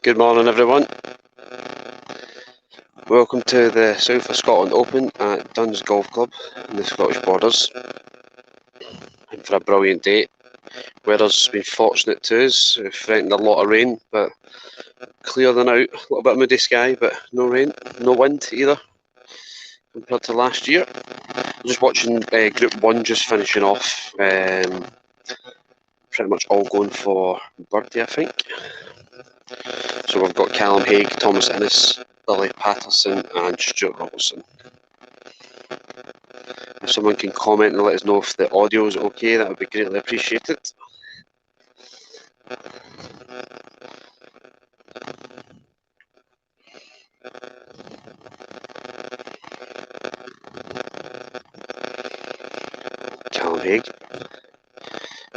Good morning, everyone. Welcome to the South of Scotland Open at Duns Golf Club in the Scottish Borders. And for a brilliant day. Weather's been fortunate to us. We've threatened a lot of rain, but clear than out. A little bit of moody sky, but no rain, no wind either, compared to last year. Just watching Group 1 just finishing off. Pretty much all going for birdie, I think. So we've got Callum Haig, Thomas Innes, Billy Patterson and Stuart Robertson. If someone can comment and let us know if the audio is okay, that would be greatly appreciated. Callum Haig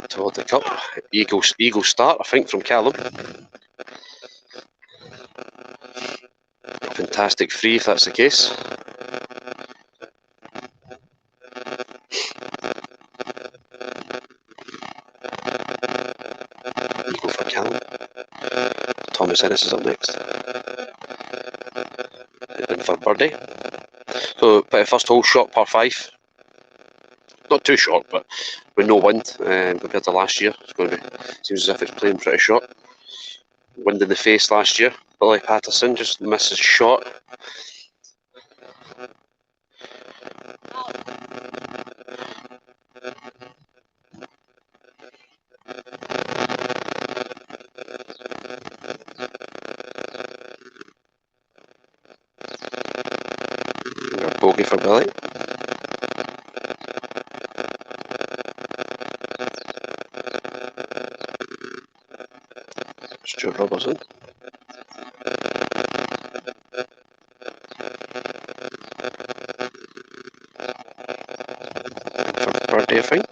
toward the cup. Eagle start, I think, from Callum. Fantastic free if that's the case. Eagle for Callum. Thomas Innes is up next. And for birdie. So, first hole shot, par 5. Not too short, but with no wind compared to last year. It's going to be, seems as if it's playing pretty short. Wind in the face last year. Billy Patterson just misses shot. Bogey for Billy. Stuart Robertson. For birdie, I think.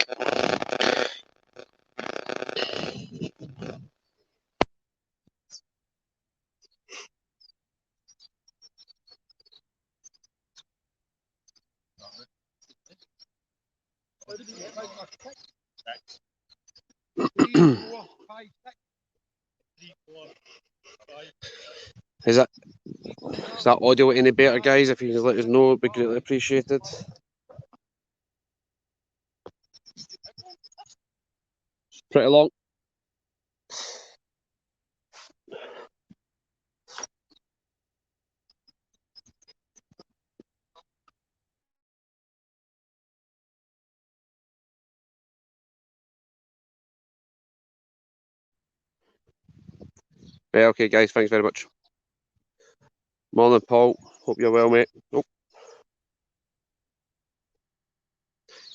Is that audio any better, guys? If you can let us know, it'd be greatly appreciated. Pretty long. Yeah, okay, guys, thanks very much. Morning, Paul. Hope you're well, mate. Nope.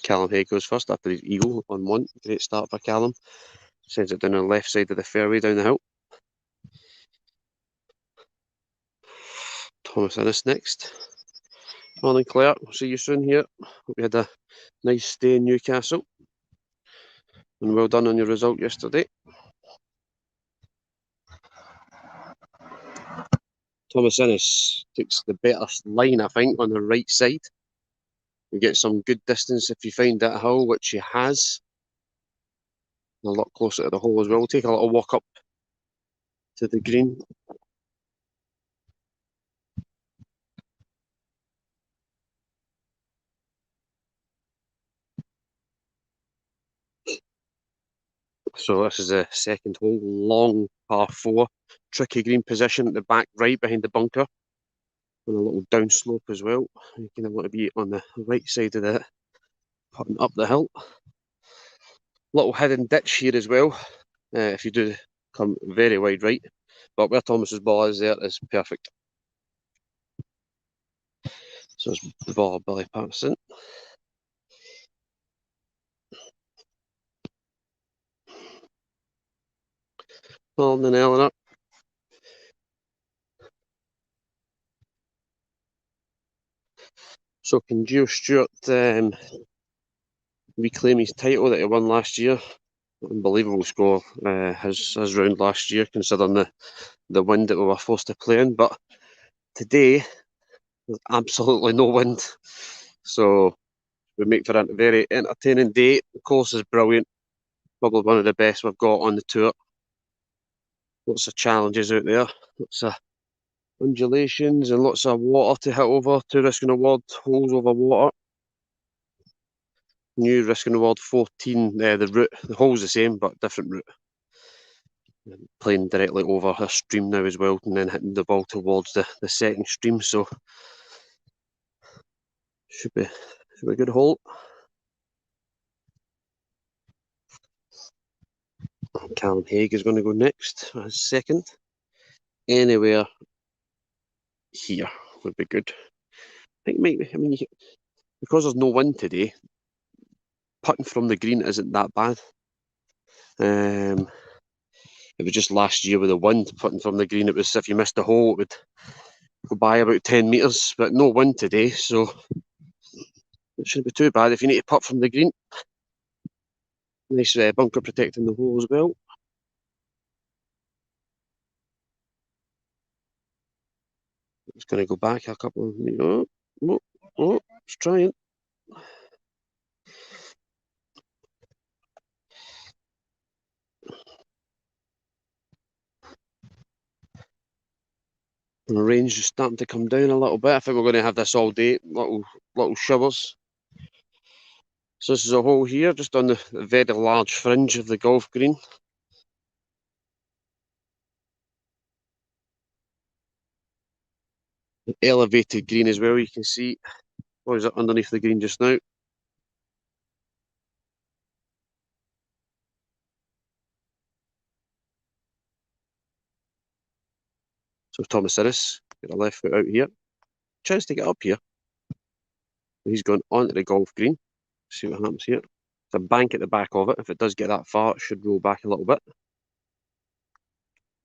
Callum Haig goes first after his eagle on 1. Great start for Callum. Sends it down the left side of the fairway down the hill. Thomas Innes next. Morning, Claire. We'll see you soon here. Hope you had a nice stay in Newcastle. And well done on your result yesterday. Thomas Innes takes the better line, I think, on the right side. You get some good distance if you find that hole, which he has. A lot closer to the hole as well. We'll take a little walk up to the green. So this is the second hole, long par 4, tricky green position at the back right behind the bunker, and a little down slope as well. You kind of want to be on the right side of that, putting up the hill. Little hidden ditch here as well, if you do come very wide right, but where Thomas's ball is there is perfect. So it's the ball of Billy Patterson. Morning, Eleanor. So can Geo Stewart reclaim his title that he won last year? Unbelievable score his round last year, considering the wind that we were forced to play in. But today, there's absolutely no wind. So we make for a very entertaining day. The course is brilliant. Probably one of the best we've got on the tour. Lots of challenges out there. Lots of undulations and lots of water to hit over. 2 risk and reward holes over water. New risk and reward 14. The route, the hole's the same but different route. Playing directly over a stream now as well, and then hitting the ball towards the second stream. So should be a good hole. Callum Haig is going to go next as second. Anywhere here would be good. I think maybe, I mean, because there's no wind today, putting from the green isn't that bad. It was just last year with the wind, putting from the green, it was if you missed the hole, it would go by about 10 metres, but no wind today, so it shouldn't be too bad if you need to putt from the green. Nice bunker protecting the hole as well. It's going to go back a couple of... Oh, it's trying. And the rain's just starting to come down a little bit. I think we're going to have this all day, little showers. So this is a hole here, just on the very large fringe of the golf green. An elevated green as well, you can see. What is it underneath the green just now? So Thomas Innes, got a left foot out here. Chance to get up here. He's gone onto the golf green. See what happens here. It's a bank at the back of it. If it does get that far, it should roll back a little bit.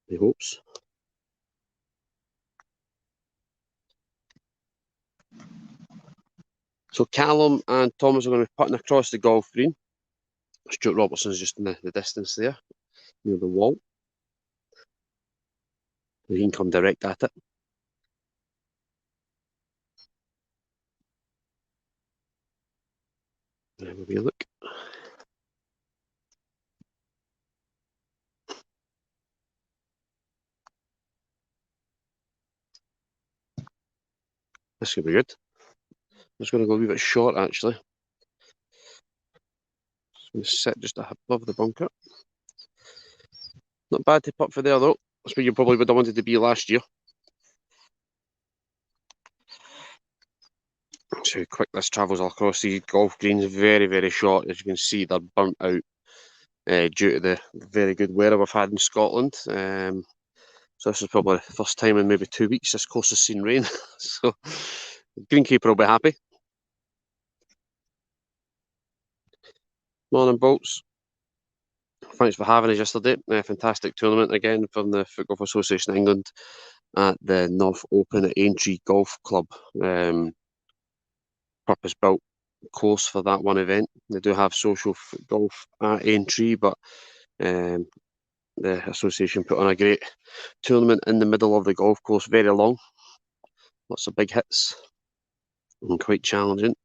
He hopes. So Callum and Thomas are going to be putting across the golf green. Stuart Robertson's just in the distance there, near the wall. He can come direct at it. Have a wee look. This could be good. I'm just going to go a wee bit short actually. Just going to sit just above the bunker. Not bad to putt for there though. That's where you probably would have wanted to be last year. See how quick this travels across these golf greens. Very, very short. As you can see, they're burnt out due to the very good weather we've had in Scotland. So this is probably the first time in maybe 2 weeks this course has seen rain. So the greenkeeper will be happy. Morning, Bolts. Thanks for having us yesterday. Fantastic tournament again from the Foot Golf Association of England at the North Open at Aintree Golf Club. Purpose-built course for that one event. They do have social golf at Aintree, but the association put on a great tournament in the middle of the golf course, very long, lots of big hits and quite challenging,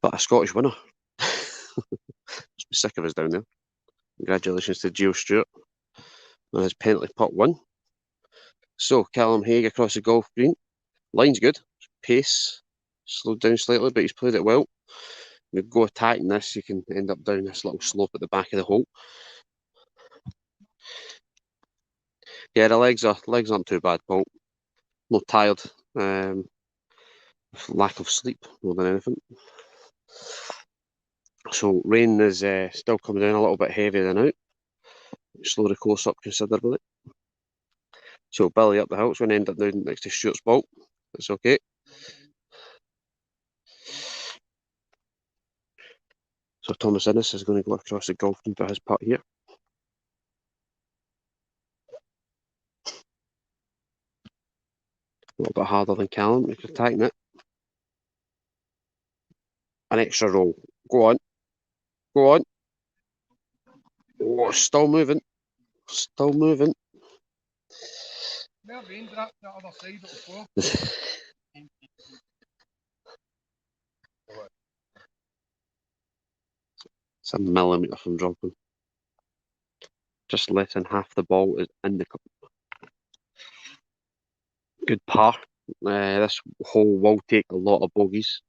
but a Scottish winner. Must be sick of us down there. Congratulations to Geo Stewart on his penalty putt win. So Callum Haig across the golf green, line's good, pace slowed down slightly, but he's played it well. You go attacking this, you can end up down this little slope at the back of the hole. Yeah, the legs aren't too bad, Paul. Not tired. Lack of sleep more than anything. So rain is still coming down a little bit heavier than out. Slow the course up considerably. So Billy up the hill. It's going to end up down next to Stuart's ball. That's okay. So Thomas Innes is going to go across the golf green for his putt here. A little bit harder than Callum. He's attacking it. An extra roll. Go on. Go on. Oh, still moving. Still moving. It's a millimetre from dropping. Just less than half the ball is in the cup. Good par. This hole will take a lot of bogeys.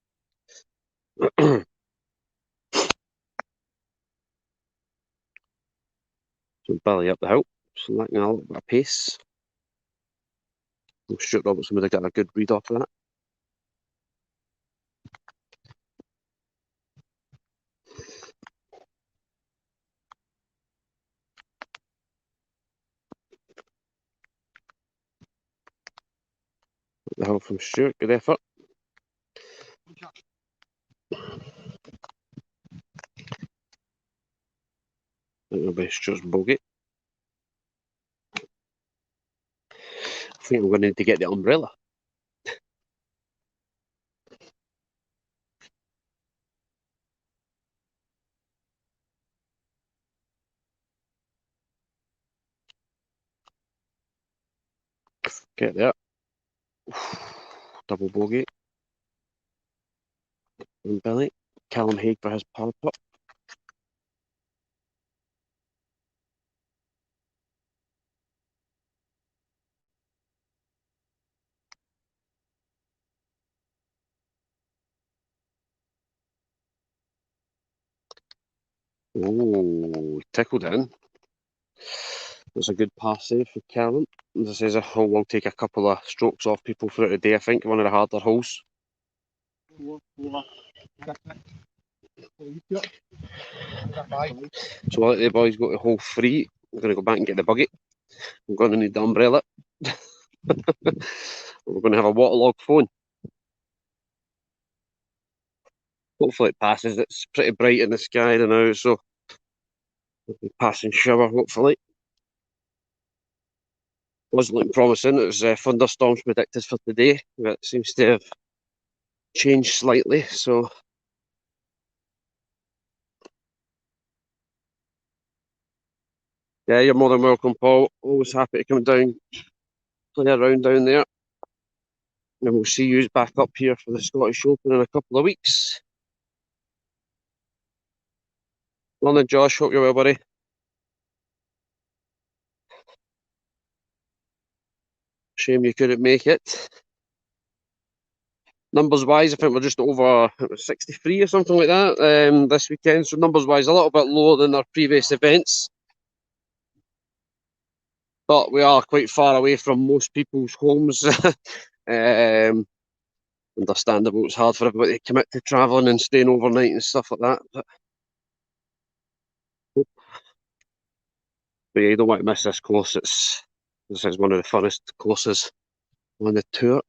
So Billy up the hill, selecting a little bit of pace. Stuart Robertson would have got a good read off of that. Up the hill from Stuart, good effort. That'll be Stuart's bogey. I think I'm going to need to get the umbrella. Get there. Double bogey. And Billy. Callum Haig for his par putt. Oh, tickled in. That's a good pass save for Callum. As I says, a hole will take a couple of strokes off people throughout the day, I think. One of the harder holes. So I'll let the boys go to hole 3. I'm going to go back and get the buggy. I'm going to need the umbrella. We're going to have a waterlogged phone. Hopefully it passes. It's pretty bright in the sky now, so it'll be passing shower, hopefully. Wasn't looking promising. It was thunderstorms predicted for today, but it seems to have changed slightly, so yeah, you're more than welcome, Paul. Always happy to come down, play around down there. And we'll see you back up here for the Scottish Open in a couple of weeks. Morning, Josh. Hope you're well, buddy. Shame you couldn't make it. Numbers wise, I think we're just over 63 or something like that this weekend. So numbers wise, a little bit lower than our previous events. But we are quite far away from most people's homes. Understandable, it's hard for everybody to commit to travelling and staying overnight and stuff like that. But yeah, you don't want to miss this course. This is one of the funnest courses on the tour.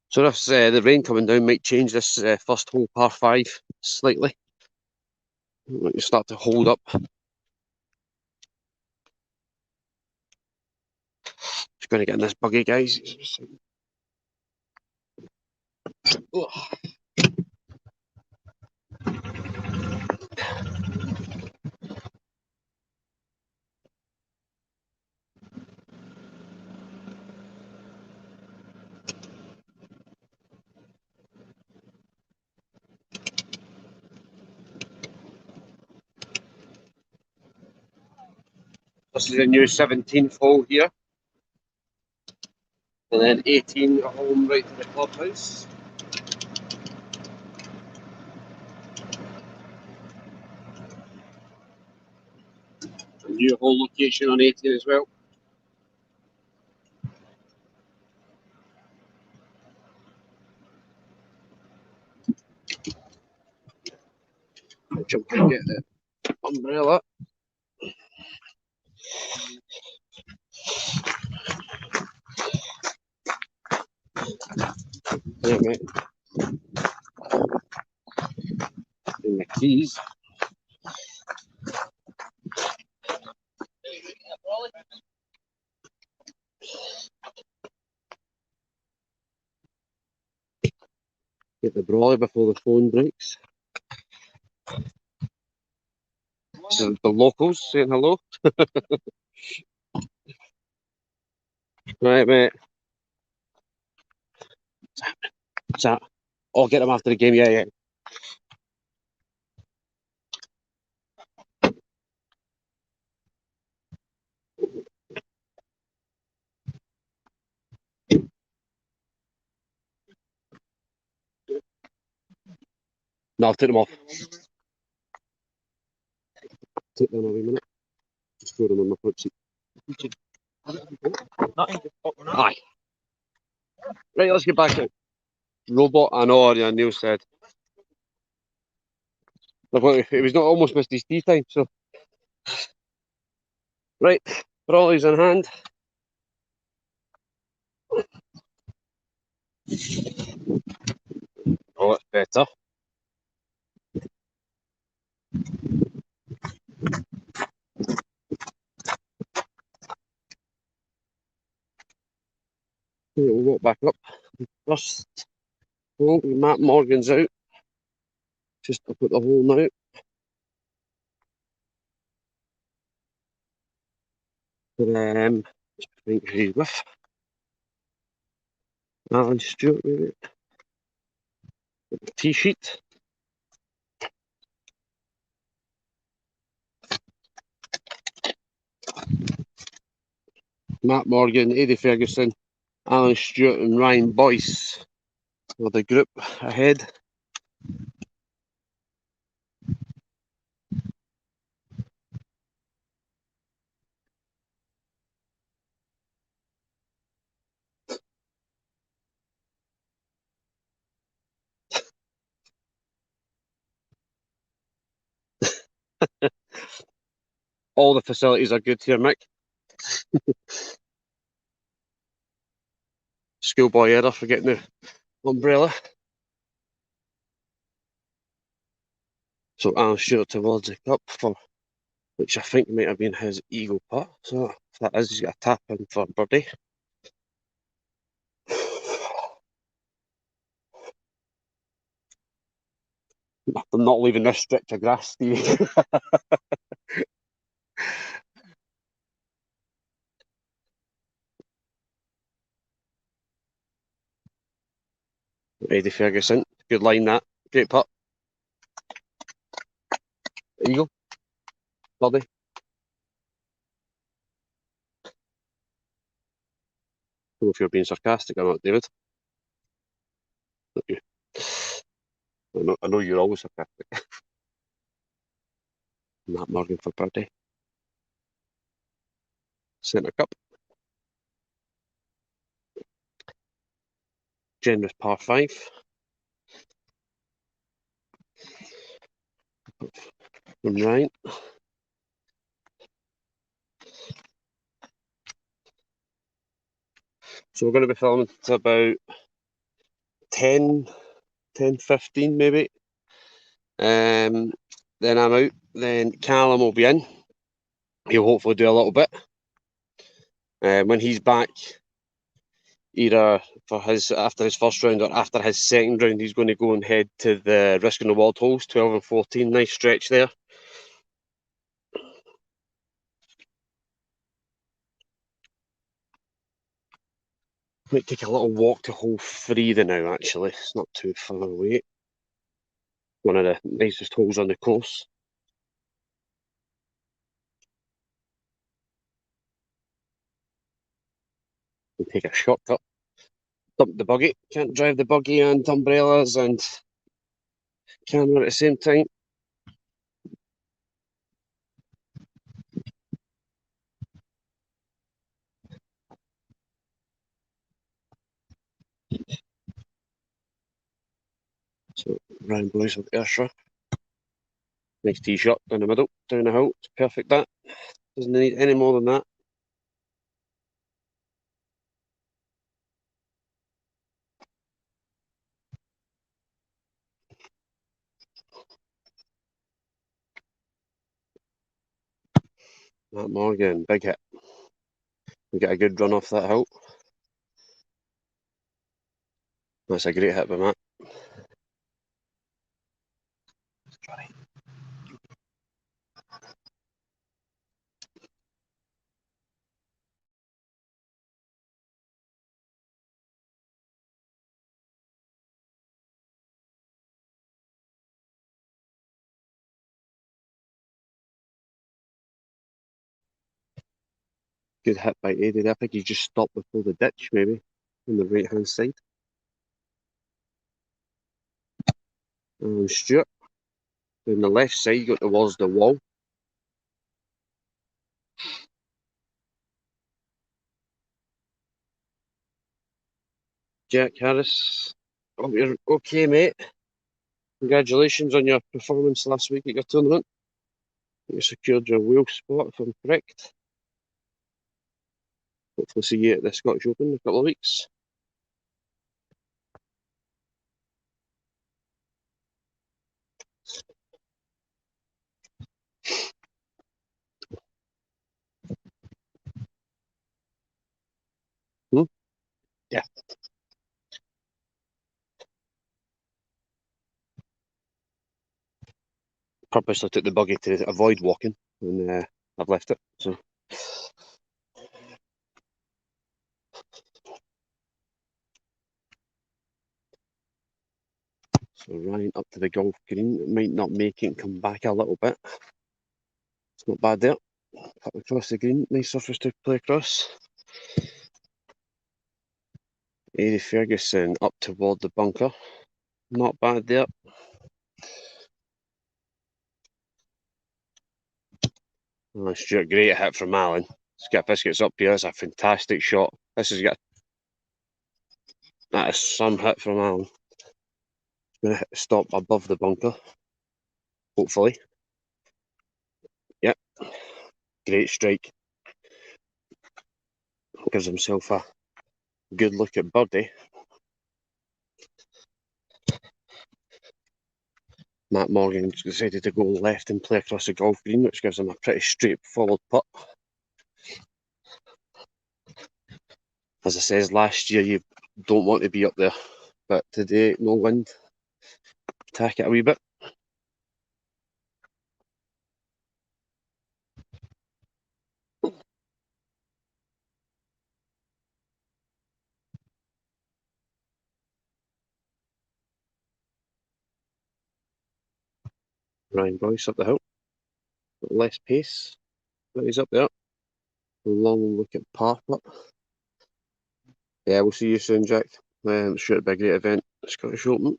So this the rain coming down might change this first hole, par 5, slightly. You start to hold up. Just going to get in this buggy, guys. Oh. This is a new 17th hole here. And then 18 home right to the clubhouse. A new hole location on 18 as well. I'll jump and get the umbrella. Yeah, mate. And the keys. Get the brolly before the phone breaks. So the locals saying hello. Right, mate. What's that? I'll get them after the game. Yeah, yeah. No, I'll take them off. Take them away a minute. Just throw them in my front seat. Aye. Right, let's get back in. Robot, I know, yeah, Neil said. It was not almost missed his tea time, so. Right, Brawley's in hand. Oh, that's better. We'll walk back up. First, Matt Morgan's out. Just to put the hole now. I think he's with Alan Stewart, maybe. Tee sheet. Matt Morgan, Eddie Ferguson, Alan Stewart, and Ryan Boyce for the group ahead. All the facilities are good here, Mick. Schoolboy error for getting the umbrella. So Alan Stewart towards the cup, for which I think might have been his eagle putt. So if that is, he's got a tap in for birdie. I'm not leaving this stretch of grass, Stevie. Eddie Ferguson, good line that. Great putt. Eagle. Birdie. I don't know if you're being sarcastic or not, David. Not you. I know you're always sarcastic. Matt Morgan for birdie. Centre cup. Generous par 5. From Ryan. So we're going to be filming to about 10, 15 maybe. Then I'm out. Then Callum will be in. He'll hopefully do a little bit. When he's back, either for his after his first round or after his second round, he's going to go and head to the Risk in the World holes, 12 and 14. Nice stretch there. Might take a little walk to hole 3 then now, actually. It's not too far away. One of the nicest holes on the course. And take a shortcut. Dump the buggy. Can't drive the buggy and umbrellas and camera at the same time. So Ryan Boyce with Ayrshire. Nice tee shot down the middle, down the hill. It's perfect that. Doesn't need any more than that. Matt Morgan, big hit. We get a good run off that hill. That's a great hit by Matt. Good hit by Eddie. I think he just stopped before the ditch, maybe, on the right hand side. And Stewart. On the left side, got towards the wall. Jack Harris. Oh, you're okay, mate. Congratulations on your performance last week at your tournament. You secured your wheel spot, if I'm correct. Hopefully see you at the Scottish Open in a couple of weeks. Hmm? Yeah. Purposely took the buggy to avoid walking, and I've left it. So Ryan up to the golf green. It might not make it and come back a little bit. It's not bad there. Cut across the green. Nice surface to play across. Eddie Ferguson up toward the bunker. Not bad there. Oh, Stuart, great hit from Allen. Skip Biscuits up here. That's a fantastic shot. This has got that is some hit from Allen. Going to stop above the bunker, hopefully. Yep. Great strike. Gives himself a good look at birdie. Matt Morgan decided to go left and play across the golf green, which gives him a pretty straightforward putt. As I says, last year you don't want to be up there, but today no wind. Tack it a wee bit. Ryan Boyce up the hill. Less pace, but he's up there. Long look at par putt. Yeah, we'll see you soon, Jack. Sure it'll be a great event. Scottish Open.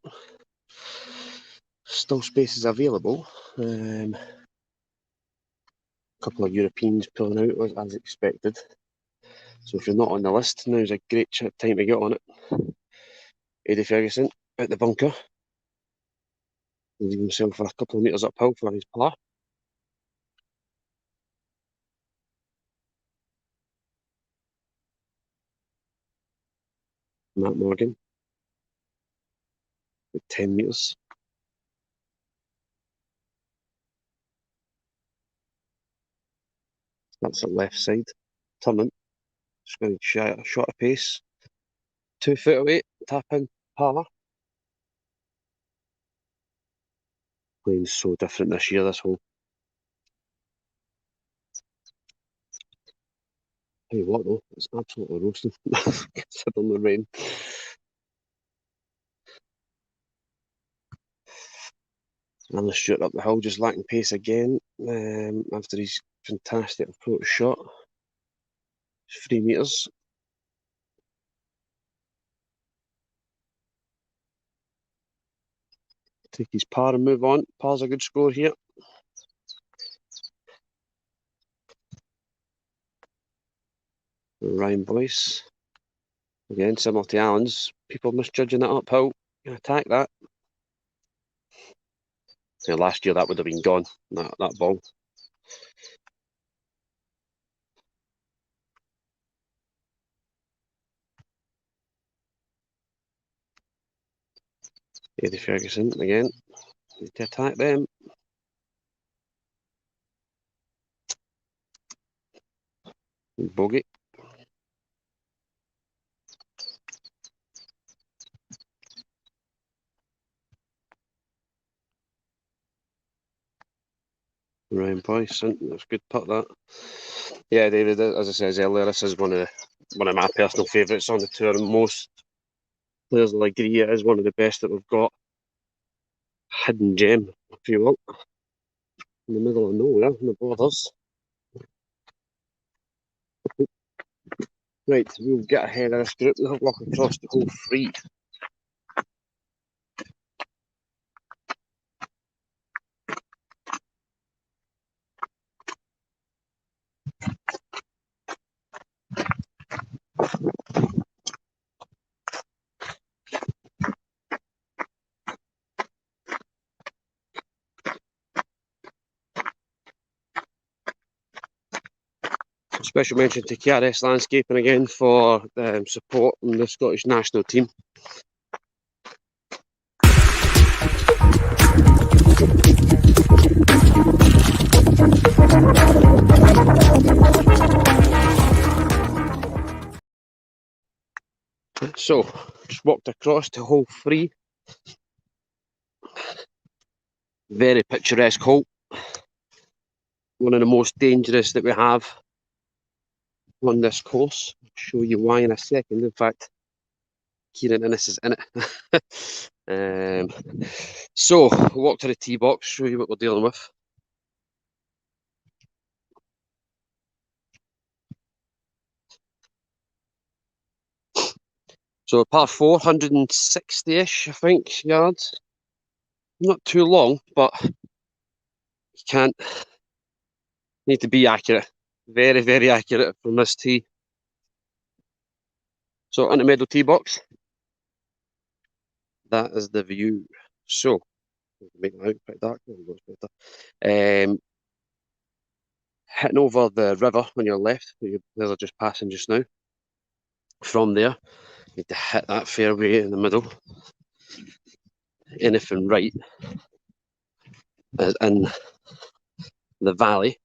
Still spaces available. A couple of Europeans pulling out as expected. So if you're not on the list, now's a great time to get on it. Eddie Ferguson at the bunker. Leave himself a couple of metres uphill for his par. Matt Morgan at 10 metres. That's the left side. Turning. Just going to shot of pace. 2 foot away. Tap in. Par. Playing so different this year, this hole. Tell you what though, it's absolutely roasting. Considering the rain. And the Stewart up the hill, just lacking pace again. After his fantastic approach shot. 3 metres. Take his par and move on. Par's a good score here. Ryan Boyce. Again, similar to Allen's. People misjudging it uphill. Attack that. Yeah, last year that would have been gone, that ball. Eddie Ferguson again. Need to attack them. Bogey. Ryan Boyce, that's a good putt that. Yeah, David, as I said earlier, this is one of my personal favourites on the tour. Most players will agree it is one of the best that we've got. Hidden gem, if you will. In the middle of nowhere, in the borders. Right, we'll get ahead of this group. We'll walk across the hole 3. Special mention to KRS Landscaping again for support on the Scottish national team. So, just walked across to hole 3. Very picturesque hole. One of the most dangerous that we have on this course. I'll show you why in a second. In fact, Kieran Innes is in it. So, walk to the tee box, show you what we're dealing with. So, par 4, 160-ish, I think, yards. Not too long, but you can't. Need to be accurate. Very, very accurate from this tee. So, on the middle tee box, that is the view. So, make that out quite dark. Hitting over the river on your left, they're just passing just now. From there, you need to hit that fairway in the middle. Anything right is in the valley,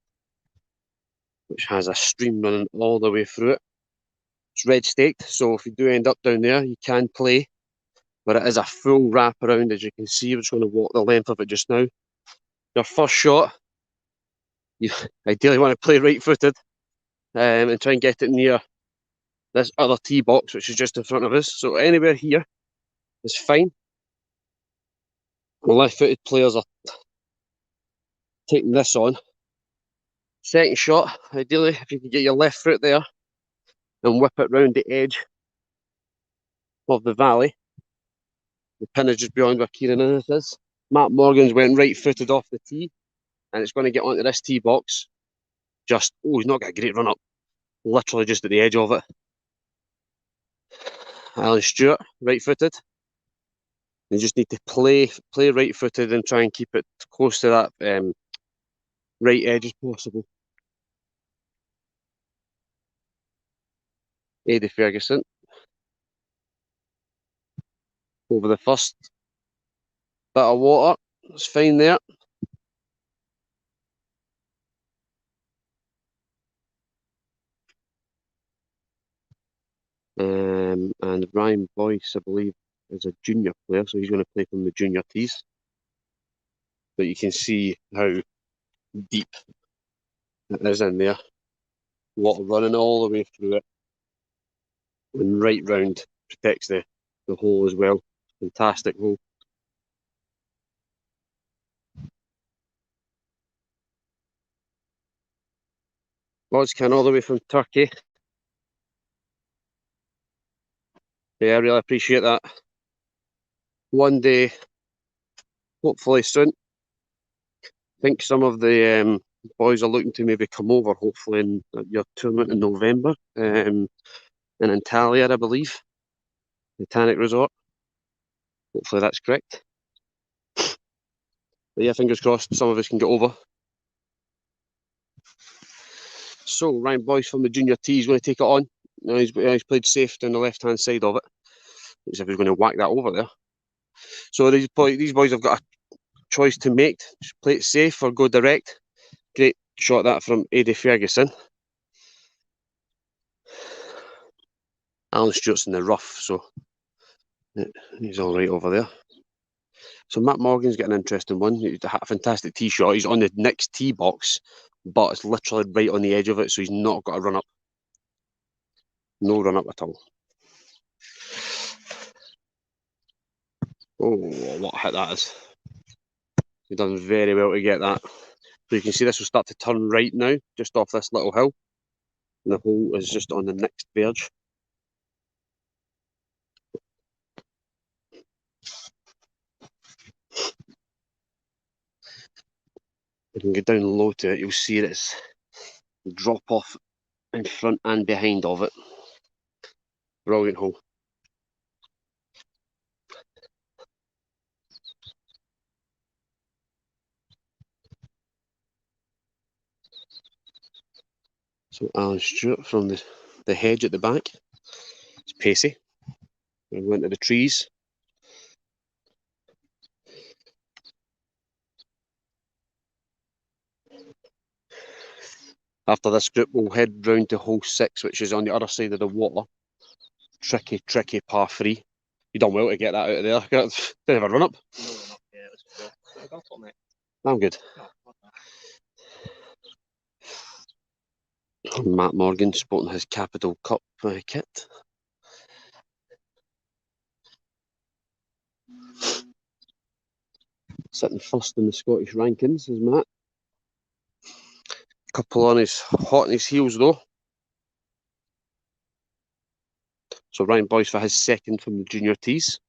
which has a stream running all the way through it. It's red staked, so if you do end up down there, you can play, but it is a full wrap around, as you can see. I'm just going to walk the length of it just now. Your first shot, you ideally want to play right-footed and try and get it near this other tee box, which is just in front of us. So anywhere here is fine. The left-footed players are taking this on. Second shot, ideally, if you can get your left foot there and whip it round the edge of the valley. The pin is just beyond where Kieran Innes is. Matt Morgan's went right-footed off the tee, and it's going to get onto this tee box. Just, he's not got a great run-up. Literally just at the edge of it. Alan Stewart, right-footed. You just need to play right-footed and try and keep it close to that right edge as possible. Eddie Ferguson over the first bit of water. It's fine there. And Ryan Boyce, I believe, is a junior player, so he's going to play from the junior tees. But you can see how deep it is in there. Water running all the way through it. And right round protects the hole as well. Fantastic hole. Can all the way from Turkey. Yeah, I really appreciate that. One day, hopefully soon. I think some of the boys are looking to maybe come over, hopefully, in your tournament in November. In Antalya, I believe. The Tannic Resort. Hopefully that's correct. But yeah, fingers crossed some of us can get over. So Ryan Boyce from the junior tee is going to take it on. Now he's played safe down the left-hand side of it. Looks like he's going to whack that over there. So these boys have got a choice to make. Just play it safe or go direct. Great shot that from Eddie Ferguson. Alan Stewart's in the rough, so he's all right over there. So Matt Morgan's got an interesting one. He's a fantastic tee shot. He's on the next tee box, but it's literally right on the edge of it, so he's not got a run up. No run up at all. Oh, what a hit that is. He's done very well to get that. So you can see this will start to turn right now, just off this little hill. And the hole is just on the next verge. You can go down low to it, you'll see it's drop off in front and behind of it. Brilliant hole. So Alan Stewart from the hedge at the back. It's pacey. We went to the trees. After this group, we'll head round to hole 6, which is on the other side of the water. Tricky, tricky par 3. You done well to get that out of there. Didn't have a run up. I'm good. Matt Morgan sporting his Capital Cup kit. Sitting first in the Scottish rankings is Matt. Couple on his hot on his heels though. So Ryan Boyce for his second from the junior tees.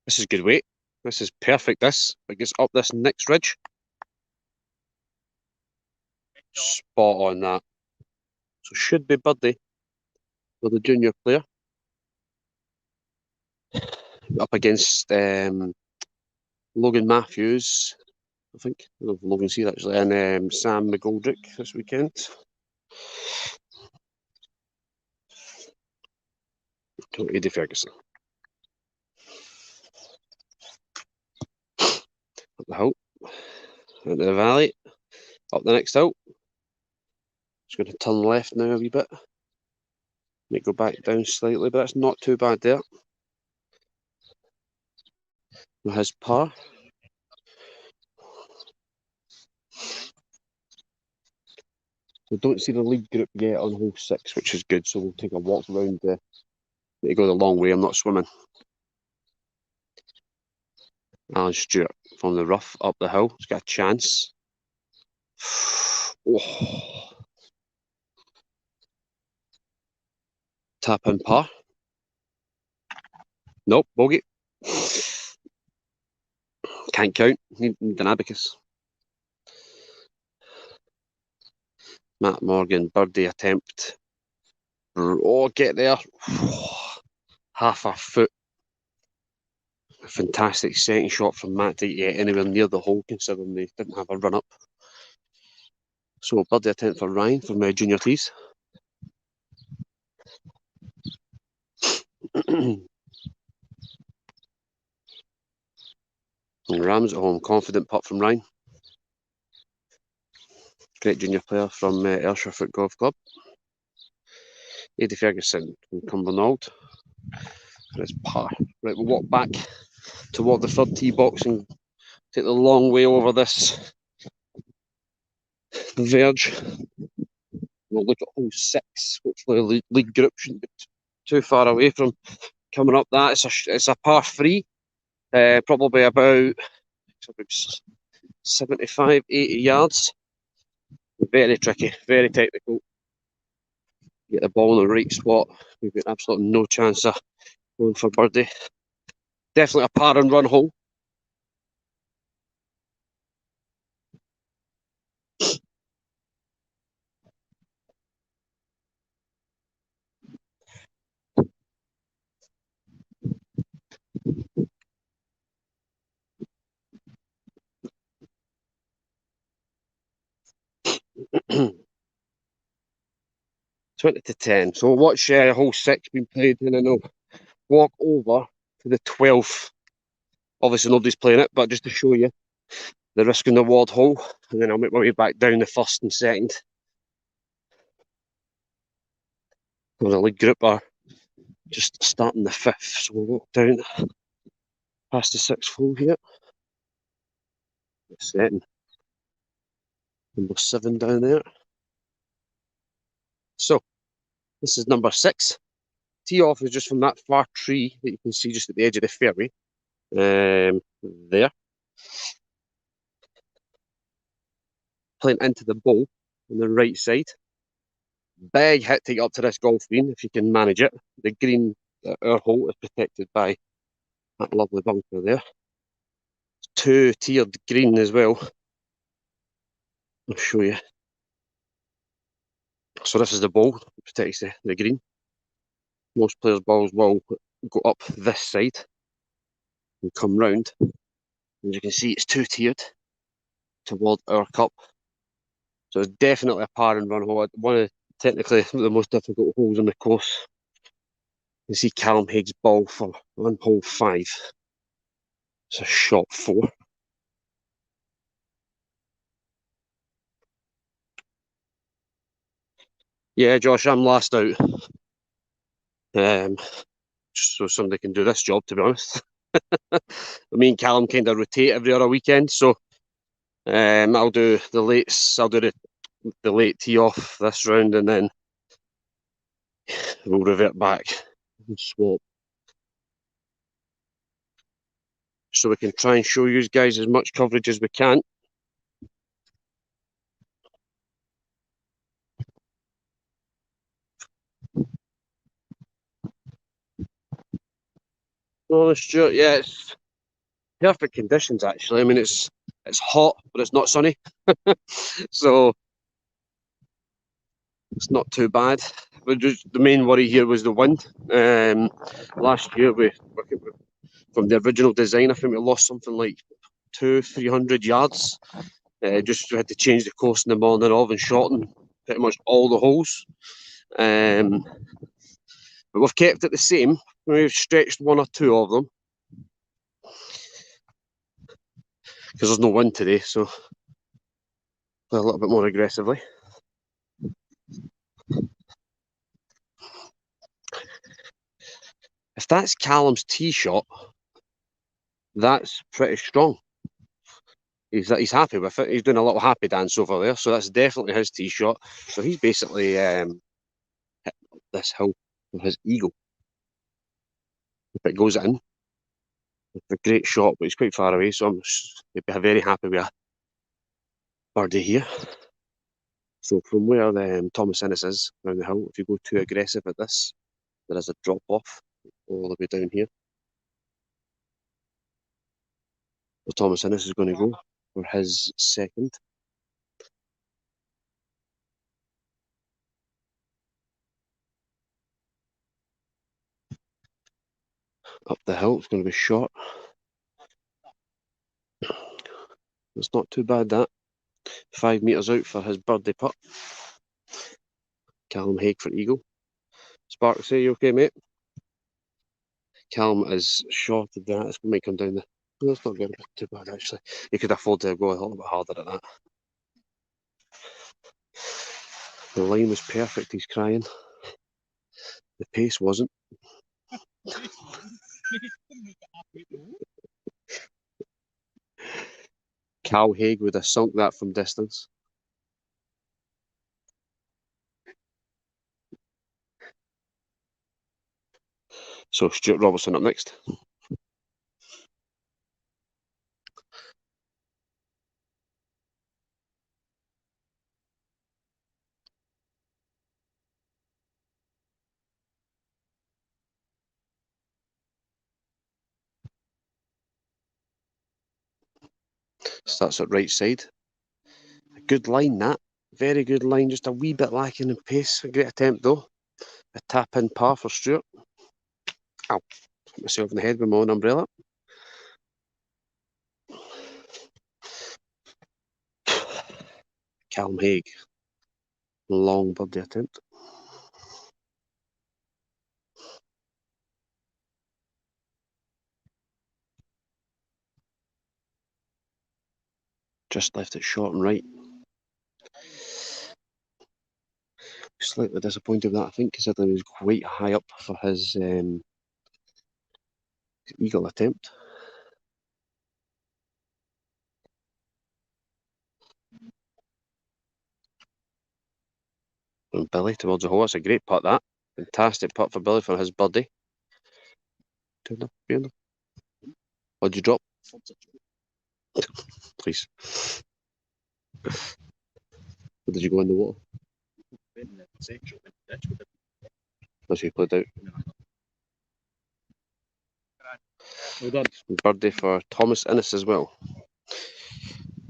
This is good weight. This is perfect. This it gets up this next ridge. Spot on that. So should be birdie for the junior player. Up against Logan Matthews, I think. I don't know if Logan's here actually, and Sam McGoldrick this weekend. Eddie Ferguson. Up the hill, into the valley, up the next hill. Just going to turn left now a wee bit. Might go back down slightly, but that's not too bad there. His par. We don't see the lead group yet on hole 6, which is good, so we'll take a walk around the... Need to go the long way, I'm not swimming. Alan Stewart from the rough up the hill. He's got a chance. Oh. Tap in par. Nope, bogey. Can't count. Need an abacus. Matt Morgan, birdie attempt. Oh, get there. Half a foot. A fantastic second shot from Matt to get anywhere near the hole, considering they didn't have a run up. So, birdie attempt for Ryan from junior tees. And Rams at home, confident putt from Ryan. Great junior player from Ayrshire Foot Golf Club. Eddie Ferguson from Cumbernauld. And it's par. Right, we'll walk back toward the third tee box and take the long way over this verge. We'll look at hole 6. Hopefully, the league group shouldn't be too far away from coming up that. It's a par 3, probably about 75, 80 yards. Very tricky, very technical. Get the ball in the right spot. We've got absolutely no chance of going for birdie. Definitely a par and run hole. 20 to 10. So we'll watch hole 6 being played, and then I'll walk over to the 12th. Obviously nobody's playing it, but just to show you the risk and reward hole, and then I'll make my way back down the first and second. The league group are just starting the 5th, so we'll walk down past the 6th hole here. Setting number 7 down there. So this is number 6. Tee off is just from that far tree that you can see just at the edge of the fairway. There. Playing into the bowl on the right side. Big hit to get up to this golf green if you can manage it. The green at our hole is protected by that lovely bunker there. Two-tiered green as well. I'll show you. So this is the ball that protects the green. Most players' balls will go up this side and come round. As you can see, it's two-tiered toward our cup. So it's definitely a par and run hole. One of technically the most difficult holes on the course. You can see Callum Haig's ball for on hole 5. It's a shot 4. Yeah, Josh, I'm last out. Just so somebody can do this job, to be honest. Me and Callum kind of rotate every other weekend, so I'll do the lates. I'll do the late tee off this round, and then we'll revert back and swap. So we can try and show you guys as much coverage as we can. Oh, Stuart, yeah, it's perfect conditions actually. I mean, it's hot, but it's not sunny, so it's not too bad. But just the main worry here was the wind. Last year from the original design, I think we lost something like 200-300 yards. Just we had to change the course in the morning of and shorten pretty much all the holes. But we've kept it the same. We've stretched 1 or 2 of them because there's no wind today, so play a little bit more aggressively. If that's Callum's tee shot, that's pretty strong. He's happy with it. He's doing a little happy dance over there, so that's definitely his tee shot. So he's basically hit this hill with his eagle. If it goes in, it's a great shot, but he's quite far away, so he'd be very happy with a birdie here. So from where Thomas Innes is around the hill, if you go too aggressive at this, there is a drop off all the way down here. So Thomas Innes is going to go for his second. Up the hill, it's going to be short. It's not too bad, that. 5 metres out for his birdie putt. Callum Haig for eagle. Sparks, are you okay, mate? Callum is shorted that. It's going to come down the. No, it's not going to be too bad, actually. He could afford to go a little bit harder at that. The line was perfect, he's crying. The pace wasn't. Cal Haig would have sunk that from distance. So Stuart Robertson up next. Starts at right side. A good line, that. Very good line, just a wee bit lacking in pace. A great attempt, though. A tap-in par for Stuart. Ow. Hit myself in the head with my own umbrella. Callum Haig. Long birdie attempt. Just left it short and right. Slightly disappointed with that, I think, considering he was quite high up for his eagle attempt. And Billy towards the hole. That's a great putt, that. Fantastic putt for Billy for his birdie. 2 under. What'd you drop? Please. Or did you go in the water? As we played out. Birdie for Thomas Innes as well.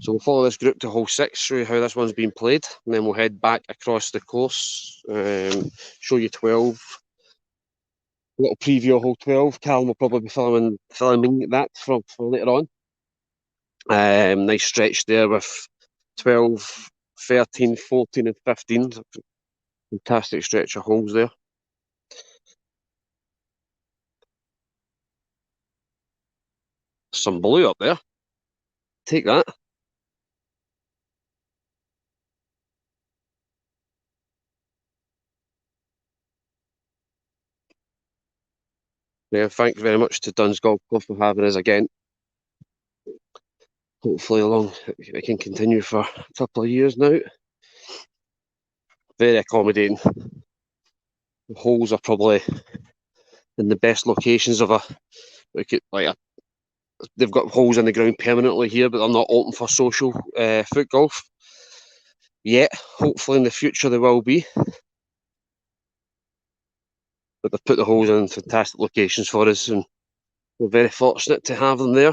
So we'll follow this group to hole 6, show you how this one's been played, and then we'll head back across the course, show you 12. A little preview of hole 12. Callum will probably be filming that for later on. Nice stretch there with 12, 13, 14 and 15. Fantastic stretch of holes there. Some blue up there. Take that. Yeah, thanks very much to Duns Golf Club for having us again. Hopefully it can continue for a couple of years now. Very accommodating. The holes are probably in the best locations of they've got holes in the ground permanently here, but they're not open for social foot golf yet. Hopefully in the future they will be. But they've put the holes in fantastic locations for us, and we're very fortunate to have them there.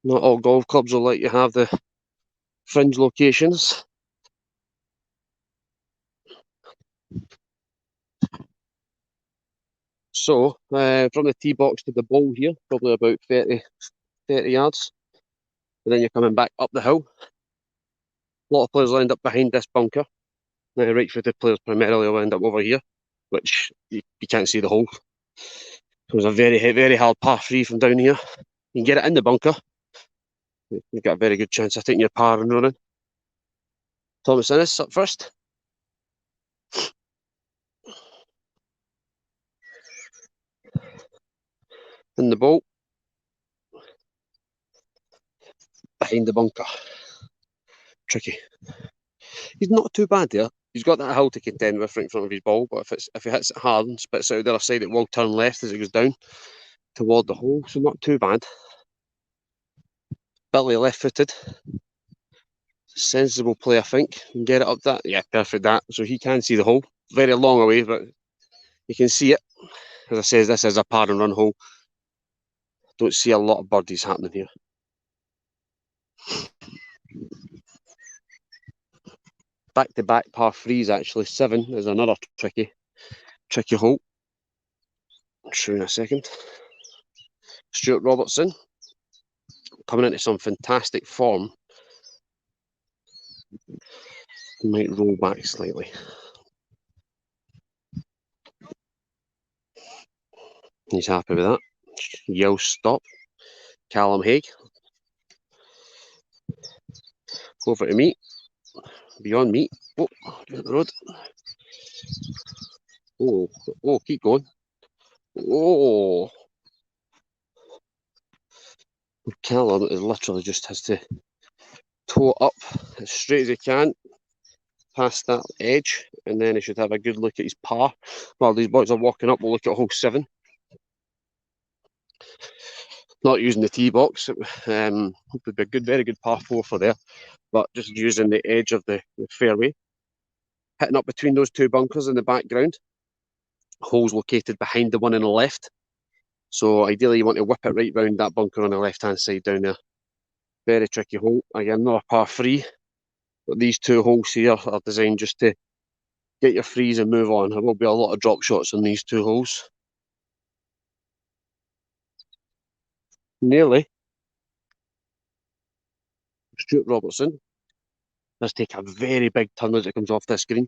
Not all golf clubs will let you have the fringe locations. So, from the tee box to the ball here, probably about 30 yards. And then you're coming back up the hill. A lot of players lined up behind this bunker. Now, right-footed players primarily will end up over here, which you can't see the hole. It was a very, very hard par 3 from down here. You can get it in the bunker. You've got a very good chance of taking your par and running. Thomas Innes up first. In the ball. Behind the bunker. Tricky. He's not too bad there. He's got that hill to contend with right in front of his ball, but if he hits it hard and spits out the other side, it will turn left as it goes down toward the hole, so not too bad. Billy left-footed. Sensible play, I think. Can get it up that. Yeah, perfect that. So he can see the hole. Very long away, but you can see it. As I say, this is a par and run hole. Don't see a lot of birdies happening here. Back-to-back par 3s, actually. 7 is another tricky hole. I'll show you in a second. Stuart Robertson coming into some fantastic form. He might roll back slightly. He's happy with that. Yell stop. Callum Haig. Over to me. Beyond me. Oh, get the road. Oh, keep going. Oh. Callum is literally just has to toe up as straight as he can past that edge, and then he should have a good look at his par. While these boys are walking up, we'll look at hole 7. Not using the tee box, it would be a very good par 4 for there, but just using the edge of the fairway. Hitting up between those two bunkers in the background. Holes located behind the one on the left. So ideally you want to whip it right round that bunker on the left-hand side down there. Very tricky hole. Again, not a par 3. But these two holes here are designed just to get your threes and move on. There will be a lot of drop shots on these two holes. Nearly. Stuart Robertson does take a very big turn as it comes off this green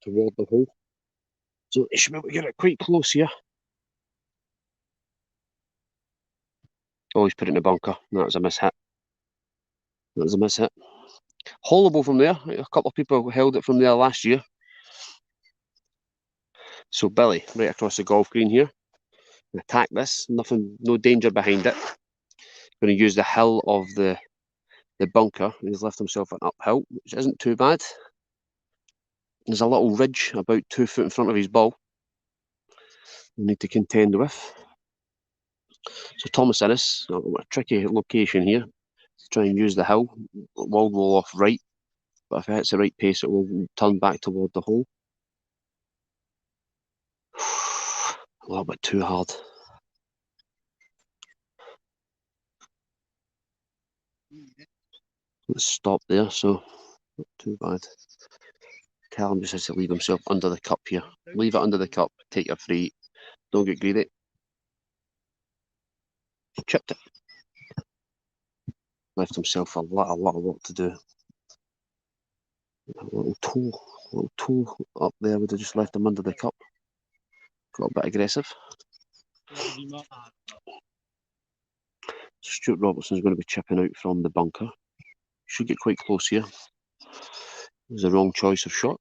toward the hole. So he should be able to get it quite close here. Oh, he's put it in the bunker. That was a miss hit. That was a miss hit. Hollowable from there. A couple of people held it from there last year. So Billy, right across the golf green here. Attack this. Nothing, no danger behind it. Going to use the hill of the bunker. He's left himself an uphill, which isn't too bad. There's a little ridge about 2 foot in front of his ball. We need to contend with. So Thomas Innes, a tricky location here. Try and use the hill. Will roll off right, but if it hits the right pace, it will turn back toward the hole. A little bit too hard. Let's stop there, so not too bad. Callum just has to leave himself under the cup here. Leave it under the cup, take your free, don't get greedy. Chipped it. Left himself a lot of work to do. A little toe up there would have just left him under the cup. Got a bit aggressive. Stuart Robertson's going to be chipping out from the bunker. Should get quite close here. It was the wrong choice of shot.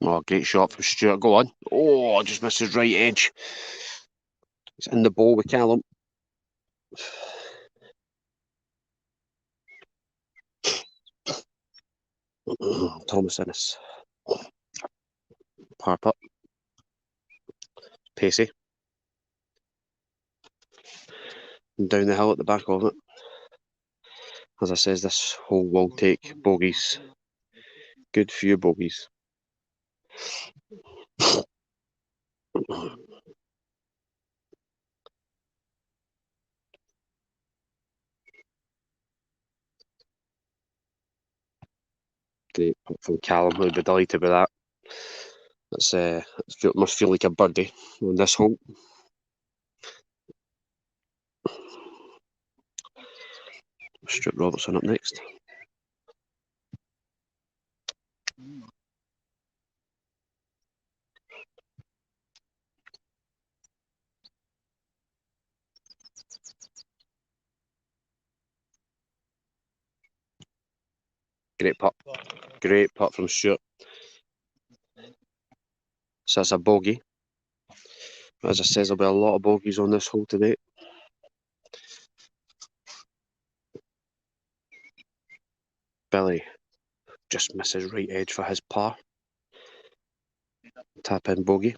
Oh, great shot from Stuart. Go on. Oh, just missed his right edge. It's in the bowl with Callum. Thomas Innes. Par putt. Pacey. And down the hill at the back of it. As I says, this hole will take bogeys. Good few bogeys. Great putt from Callum. I'd be delighted with that. It must feel like a birdie on this hole. Stuart Robertson up next. Great putt. Great putt from Stuart. So that's a bogey. As I says, there'll be a lot of bogeys on this hole today. Billy just misses right edge for his par. Tap in bogey.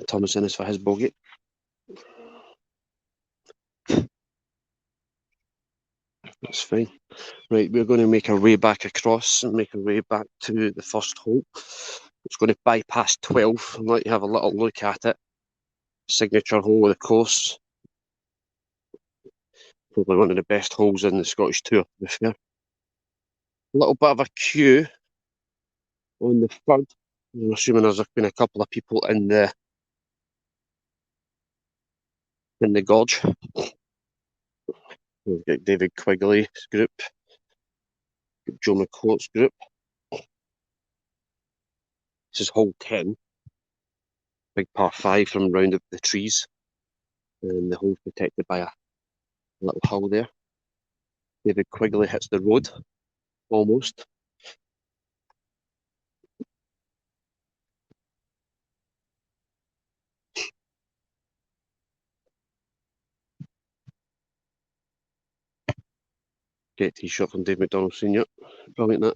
Thomas Innes for his bogey. That's fine. Right, we're going to make our way back across and make our way back to the first hole. It's going to bypass 12 and let you have a little look at it. Signature hole of the course. Probably one of the best holes in the Scottish Tour, to be fair. A little bit of a queue on the third. I'm assuming there's been a couple of people in the gorge. We've got David Quigley's group, Joe McCourt's group. This is hole 10. Big par 5 from round the trees. And the hole's protected by a little hill there. David Quigley hits the road, almost. Get tee shot from Dave McDonald Sr. Brilliant that.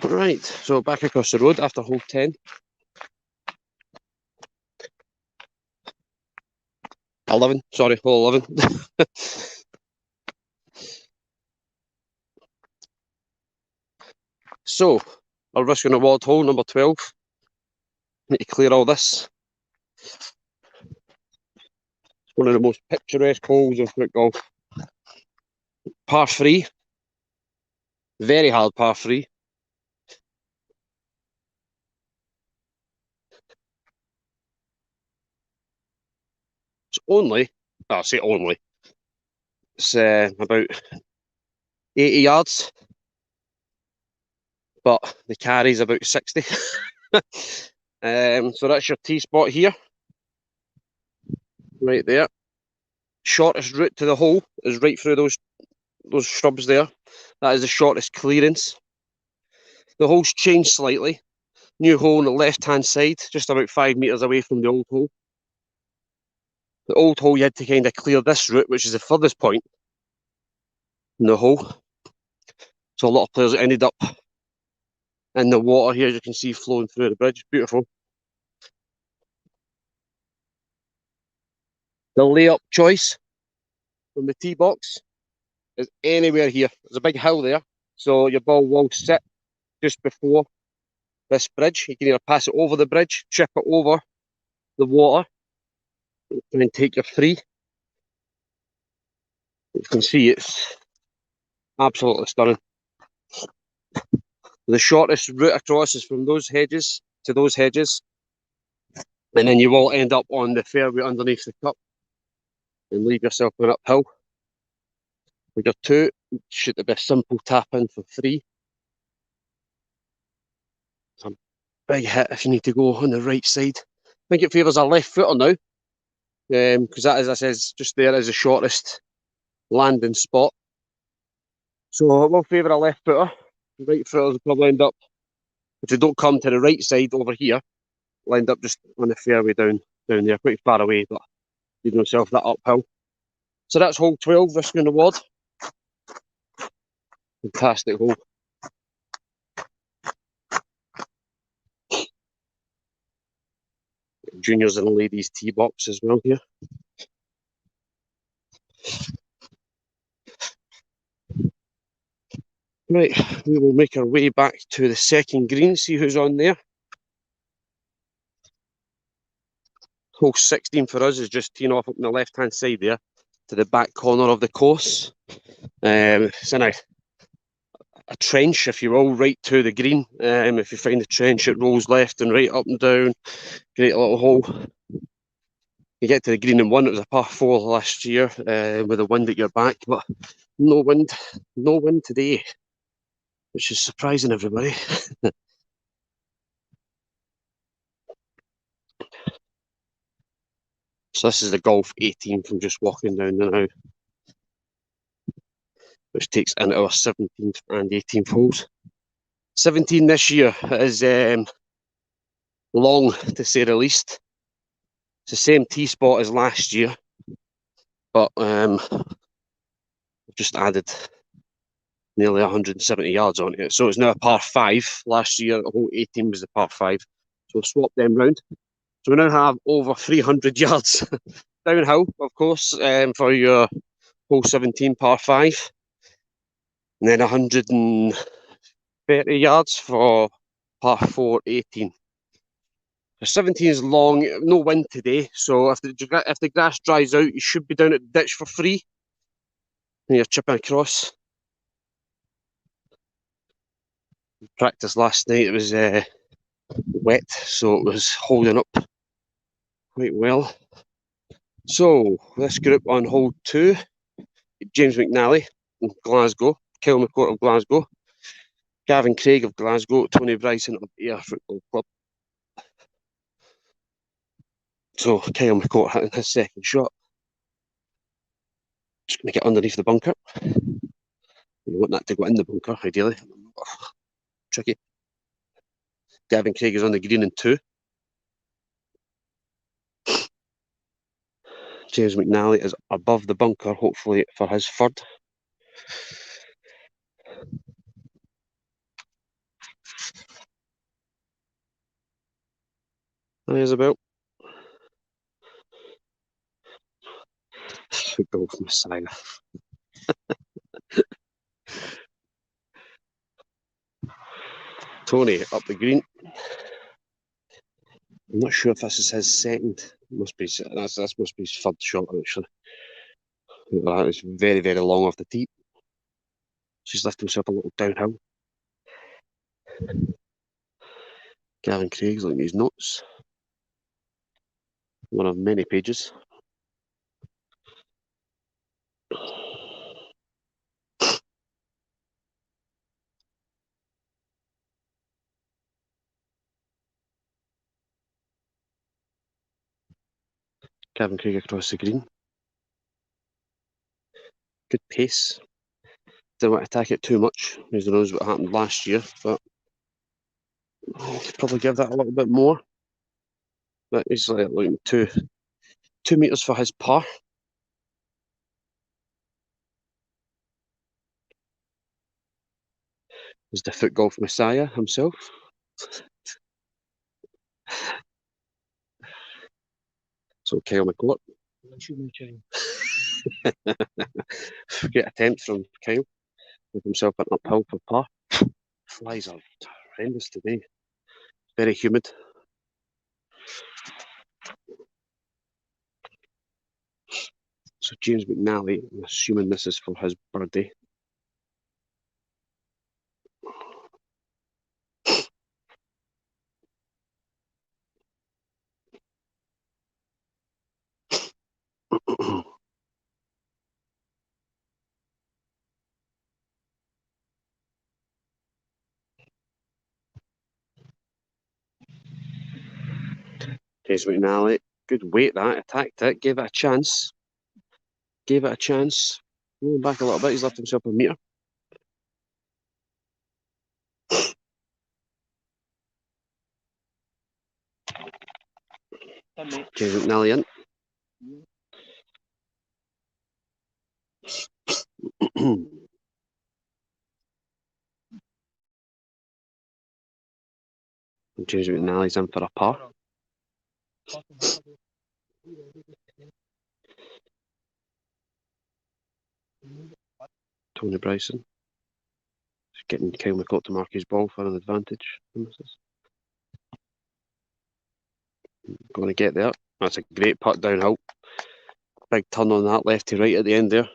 Right, so back across the road after hole 10. 11, sorry, hole 11. So, our risk on award hole, number 12. Need to clear all this. It's one of the most picturesque holes of foot golf. Par 3. Very hard par 3. It's only, I say only, it's about 80 yards. but the carry's about 60. So that's your tee spot here, right there. Shortest route to the hole is right through those shrubs there. That is the shortest clearance. The hole's changed slightly. New hole on the left-hand side, just about 5 metres away from the old hole. The old hole, you had to kind of clear this route, which is the furthest point in the hole. So a lot of players ended up in the water here, as you can see, flowing through the bridge. Beautiful. The layup choice from the tee box is anywhere here. There's a big hill there, so your ball will sit just before this bridge. You can either pass it over the bridge, chip it over the water, and then take your three. You can see it's absolutely stunning. The shortest route across is from those hedges to those hedges, and then you will end up on the fairway underneath the cup and leave yourself an uphill. With your two, should be a simple tap in for three. Some big hit if you need to go on the right side. I think it favours a left footer now, because that, as I said, just there is the shortest landing spot. So it will favour a left footer. Right footers will probably end up, if they don't come to the right side over here, will end up just on the fairway down there, quite far away, but leaving himself that uphill. So that's hole 12, risk and reward. Fantastic hole. Juniors and ladies tee box as well here. Right, we will make our way back to the second green, see who's on there. Hole 16 for us is just teeing off up on the left-hand side there to the back corner of the course. It's in a trench, if you will, right to the green. If you find the trench, it rolls left and right, up and down. Great little hole. You get to the green in one. It was a par 4 last year with the wind at your back, but no wind today, which is surprising everybody. So this is the golf 18 from just walking down the now, which takes into our 17th and 18th holes. 17 this year is long, to say the least. It's the same tee spot as last year, but just added nearly 170 yards on it. So it's now a par 5. Last year, the hole 18 was the par 5. So we'll swap them round. So we now have over 300 yards downhill, of course, for your hole 17 par 5. And then 130 yards for par 4 18. 17 is long, no wind today, so if the grass dries out, you should be down at the ditch for free. And you're chipping across. Practice last night, it was wet, so it was holding up quite well. So this group on hole 2, James McNally of Glasgow, Kyle McCourt of Glasgow, Gavin Craig of Glasgow, Tony Bryson of Ayr Football Club. So Kyle McCourt hitting his second shot. Just going to get underneath the bunker. You want that to go in the bunker, ideally. Tricky. Gavin Craig is on the green in 2. James McNally is above the bunker, hopefully for his third. That is about. Golf Messiah. Tony up the green. I'm not sure if this is his second. This must be his third shot, actually. That is very, very long off the tee. She's left himself a little downhill. Gavin Craig's looking at his notes. One of many pages. Gavin Craig across the green. Good pace. Didn't want to attack it too much. Who knows what happened last year, but I could probably give that a little bit more. But he's like looking 2 meters for his par. Is the foot golf messiah himself. So Kyle McCourt. Great attempt from Kyle with himself an uphill for par. Flies are horrendous today. Very humid. So James McNally, I'm assuming this is for his birthday. James McNally, good weight that, attacked it, gave it a chance. Going back a little bit, he's left himself a metre. James McNally in. James McNally's in for a par. Tony Bryson. Just getting Kyle McCourt to mark his ball for an advantage. Going to get there. That's a great putt downhill. Big turn on that left to right at the end there.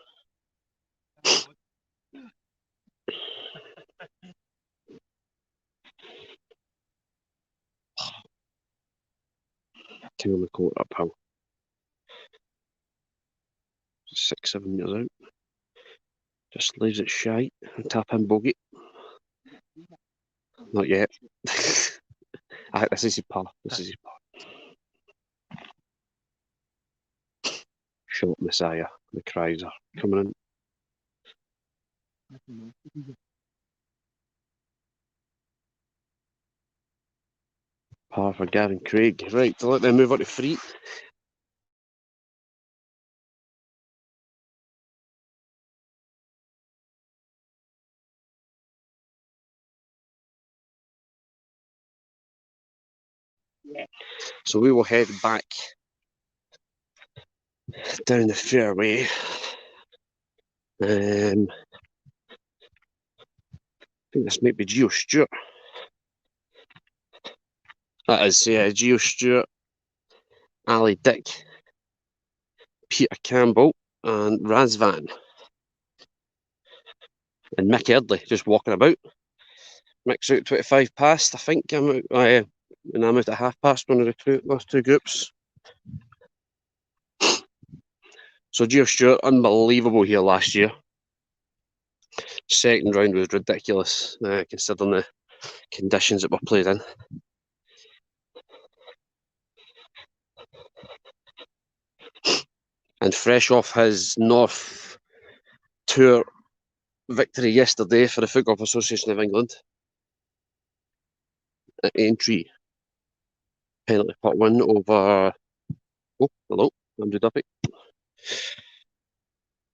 Kyle McCourt uphill. 6-7 metres out. Just leaves it shy and tap in bogey. Not yet. This is his par. Short Messiah. The cries are coming in. Par for Gavin Craig. Right, to let them move on to free. So we will head back down the fairway. I think this might be Geo Stewart. That is, Geo Stewart, Ali Dick, Peter Campbell, and Razvan. And Mick Eardley just walking about. Mick's out 25 past, I think. I'm out, and I'm out at half past one of the last two groups. So Geo Stewart, unbelievable here last year. Second round was ridiculous, considering the conditions that were played in. And fresh off his North Tour victory yesterday for the Foot Golf Association of England at Aintree. Penalty putt win over... Oh, hello, Andrew Duffy.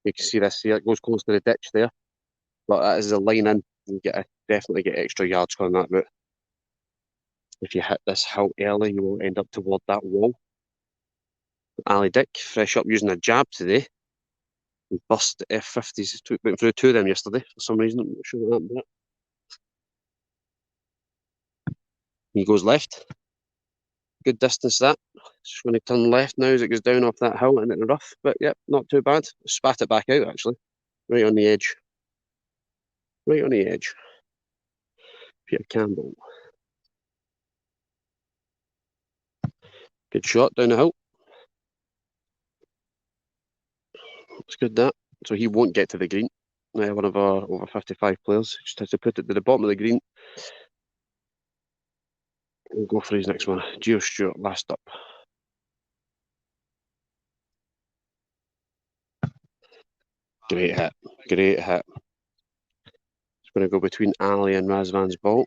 You can see this here, it goes close to the ditch there. But that is a line in. You definitely get extra yards on that route. If you hit this hill early, you will end up toward that wall. Ali Dick, fresh up using a jab today. And bust F50s. Went through two of them yesterday for some reason. I'm not sure what happened there. He goes left. Good distance that. Just when he turn left now as it goes down off that hill and in the rough. But yep, not too bad. Spat it back out actually. Right on the edge. Peter Campbell. Good shot down the hill. It's good that. So he won't get to the green. One of our over 55 players just has to put it to the bottom of the green. We'll go for his next one. Geo Stewart last up. Great hit. Great hit. It's going to go between Ali and Razvan's ball.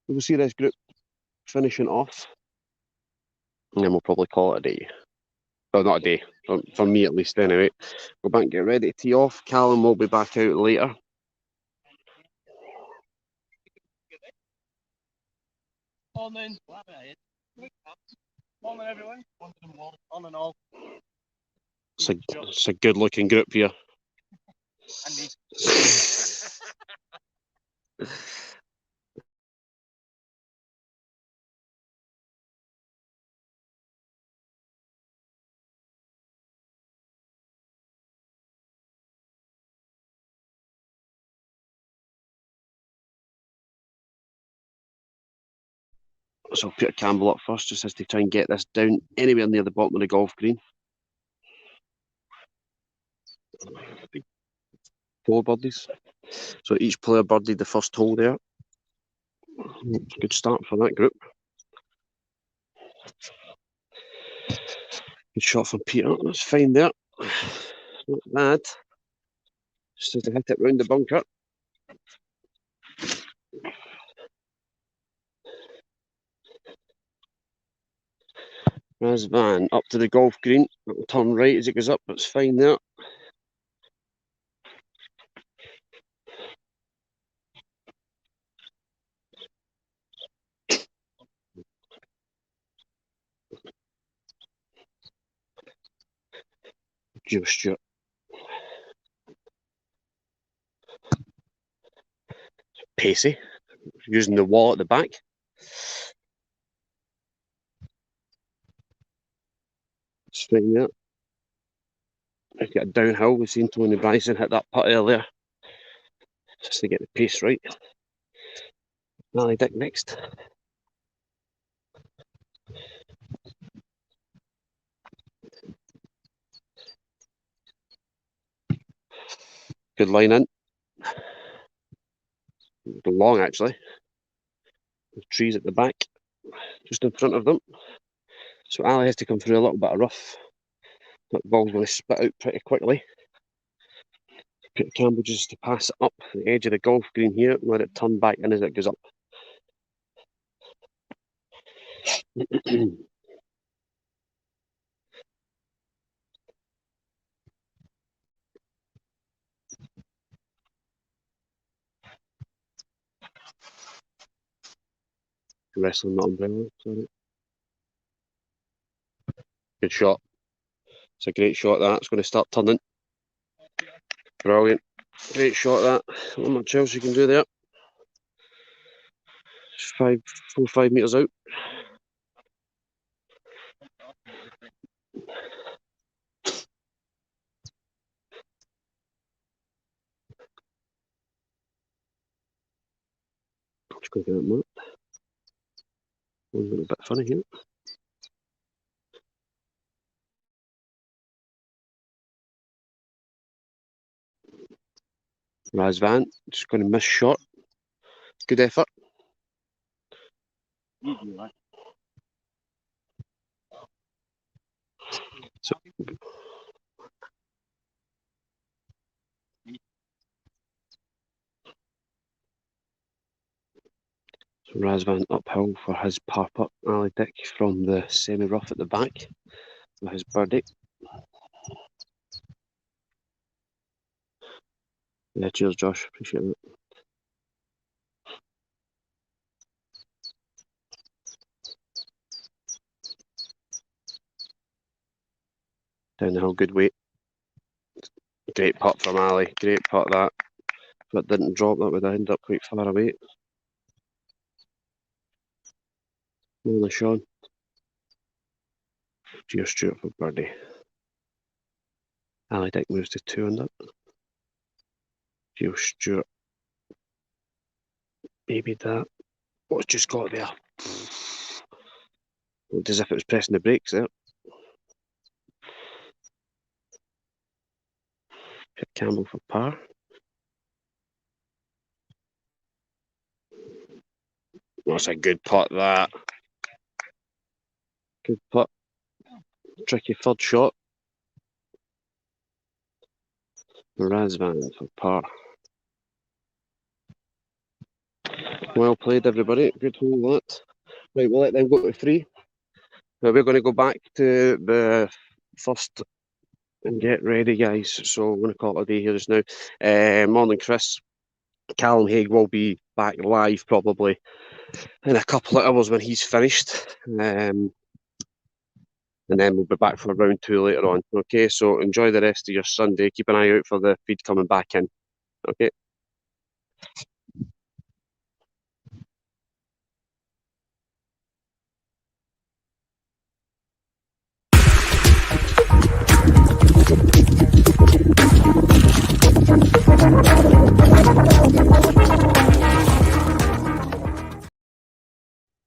We'll see this group finishing off. And then we'll probably call it a day. Well, not a day. For me, at least, anyway. Go back and get ready to tee off. Callum will be back out later. Morning. Morning, everyone. On and all. It's a good looking group here. So Peter Campbell up first, just has to try and get this down anywhere near the bottom of the golf green. 4 birdies. So each player birdied the first hole there. Good start for that group. Good shot from Peter. That's fine there. Not bad. Just has to hit it round the bunker. Razvan up to the golf green. It'll turn right as it goes up, but it's fine there. Geo Stewart. Pacey. Using the wall at the back. It's fine there. If you get a downhill, we've seen Tony Bryson hit that putt earlier. Just to get the pace right. Ali Dick next. Good line in. Long actually. The trees at the back, just in front of them. So Ali has to come through a little bit of rough. That ball's going to spit out pretty quickly. Peter Campbell just to pass it up the edge of the golf green here and let it turn back in as it goes up. Wrestling, not umbrella, sorry. Good shot. It's a great shot that. It's going to start turning. Brilliant. Great shot that. Not much else you can do there. 4 or 5 metres out. Just going to get that mark. One's a bit funny here. Razvan just going to miss shot. Good effort. So Razvan uphill for his par putt. Ali Dick from the semi-rough at the back for his birdie. Yeah, cheers Josh, appreciate it. Down the hill, good weight. Great putt from Ali, great putt that. If it didn't drop, that would have ended up quite far away. Morning Sean. Geo Stewart for birdie. Ali Dick moves to 2 under. Geo Stewart. Maybe that. What's just got there? Looked as if it was pressing the brakes there. Hit Campbell for par. That's a good putt that. Good putt. Tricky third shot. Razvan for par. Well played, everybody. Good hole, that. Right, we'll let them go to 3. Now we're going to go back to the first and get ready, guys. So I'm going to call it a day here just now. Morning, Chris. Callum Haig will be back live probably in a couple of hours when he's finished. And then we'll be back for round 2 later on. Okay, so enjoy the rest of your Sunday. Keep an eye out for the feed coming back in. Okay.